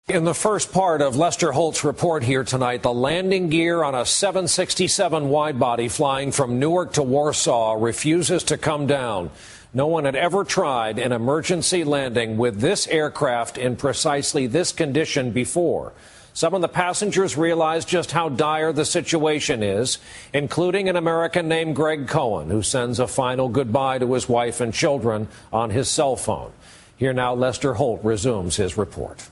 In the first part of Lester Holt's report here tonight, the landing gear on a 767 widebody flying from Newark to Warsaw refuses to come down. No one had ever tried an emergency landing with this aircraft in precisely this condition before. Some of the passengers realized just how dire the situation is, including an American named Greg Cohen, who sends a final goodbye to his wife and children on his cell phone. Here now, Lester Holt resumes his report.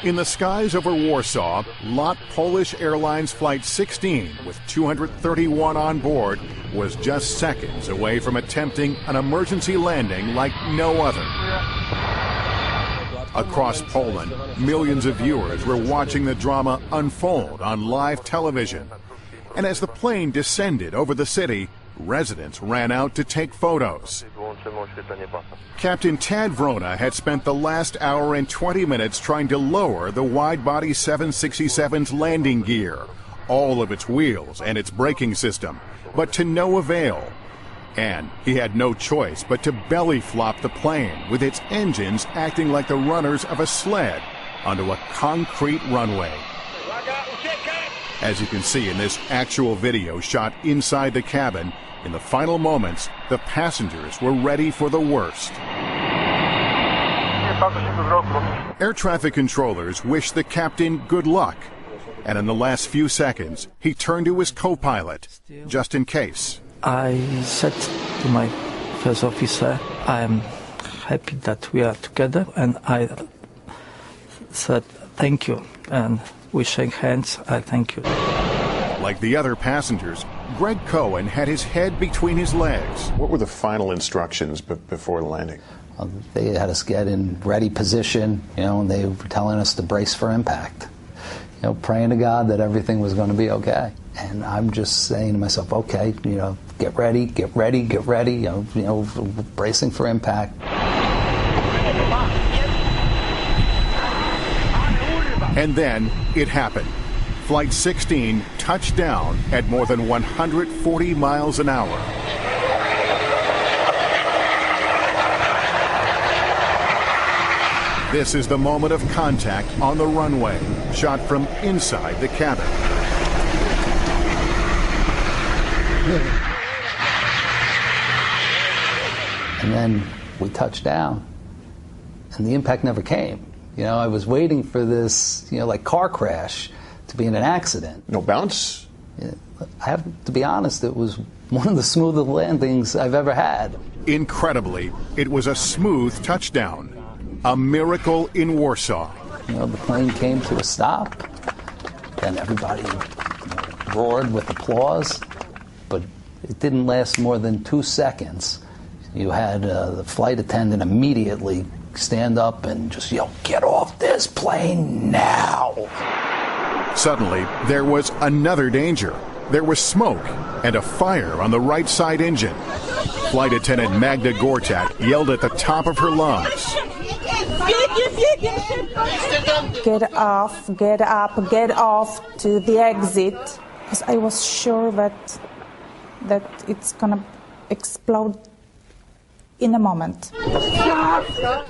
In the skies over Warsaw, LOT Polish Airlines Flight 16, with 231 on board, was just seconds away from attempting an emergency landing like no other. Across Poland, millions of viewers were watching the drama unfold on live television. And as the plane descended over the city, residents ran out to take photos. Captain Tad Vrona had spent the last hour and 20 minutes trying to lower the wide-body 767's landing gear, all of its wheels and its braking system, but to no avail. And he had no choice but to belly flop the plane with its engines acting like the runners of a sled onto a concrete runway. As you can see in this actual video shot inside the cabin, in the final moments, the passengers were ready for the worst. Air traffic controllers wished the captain good luck. And in the last few seconds, he turned to his co-pilot, just in case. I said to my first officer, I'm happy that we are together. And I said, thank you. And we shake hands. I thank you. Like the other passengers, Greg Cohen had his head between his legs. What were the final instructions before the landing? They had us get in ready position, and they were telling us to brace for impact. Praying to God that everything was going to be okay. And I'm just saying to myself, okay, get ready, get ready, get ready, bracing for impact. And then it happened. Flight 16 touched down at more than 140 miles an hour. This is the moment of contact on the runway, shot from inside the cabin. And then we touched down, and the impact never came. I was waiting for this, like car crash to be in an accident. No bounce? I have to be honest, it was one of the smoothest landings I've ever had. Incredibly, it was a smooth touchdown. A miracle in Warsaw. The plane came to a stop, and everybody roared with applause, but it didn't last more than 2 seconds. You had the flight attendant immediately stand up and just yell, "Get off this plane now!" Suddenly, there was another danger. There was smoke and a fire on the right side engine. Flight attendant Magda Gortat yelled at the top of her lungs. Get off, get up, get off to the exit. Because I was sure that it's going to explode in a moment.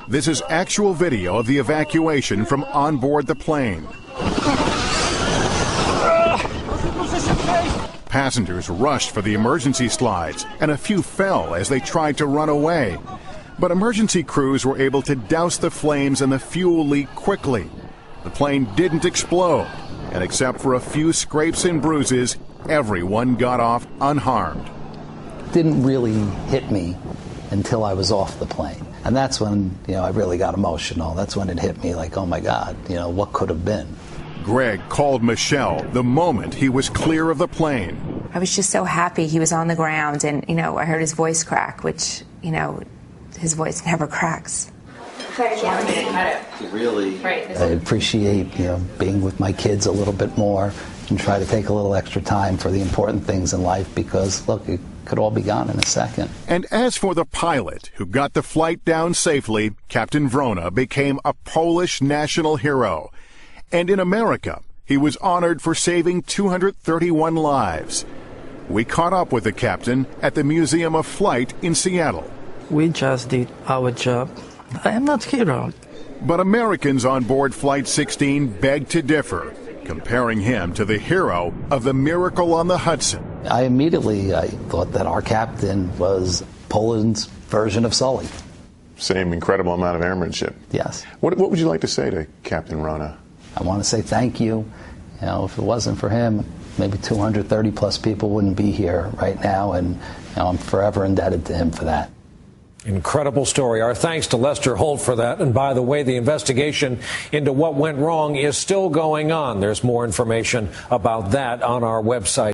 This is actual video of the evacuation from on board the plane. Passengers rushed for the emergency slides, and a few fell as they tried to run away. But emergency crews were able to douse the flames and the fuel leak quickly. The plane didn't explode, and except for a few scrapes and bruises, everyone got off unharmed. It didn't really hit me until I was off the plane. And that's when, I really got emotional. That's when it hit me like, oh my God, what could have been? Greg called Michelle the moment he was clear of the plane. I was just so happy he was on the ground, and, I heard his voice crack, which, his voice never cracks. Really, I appreciate, being with my kids a little bit more and try to take a little extra time for the important things in life because, look, it could all be gone in a second. And as for the pilot who got the flight down safely, Captain Vrona became a Polish national hero. And in America, he was honored for saving 231 lives. We caught up with the captain at the Museum of Flight in Seattle. We just did our job. I am not hero. But Americans on board Flight 16 beg to differ, comparing him to the hero of the Miracle on the Hudson. I thought that our captain was Poland's version of Sully. Same incredible amount of airmanship. Yes. What would you like to say to Captain Rona? I want to say thank you. You know, if it wasn't for him, maybe 230 plus people wouldn't be here right now, and I'm forever indebted to him for that. Incredible story. Our thanks to Lester Holt for that. And by the way, the investigation into what went wrong is still going on. There's more information about that on our website.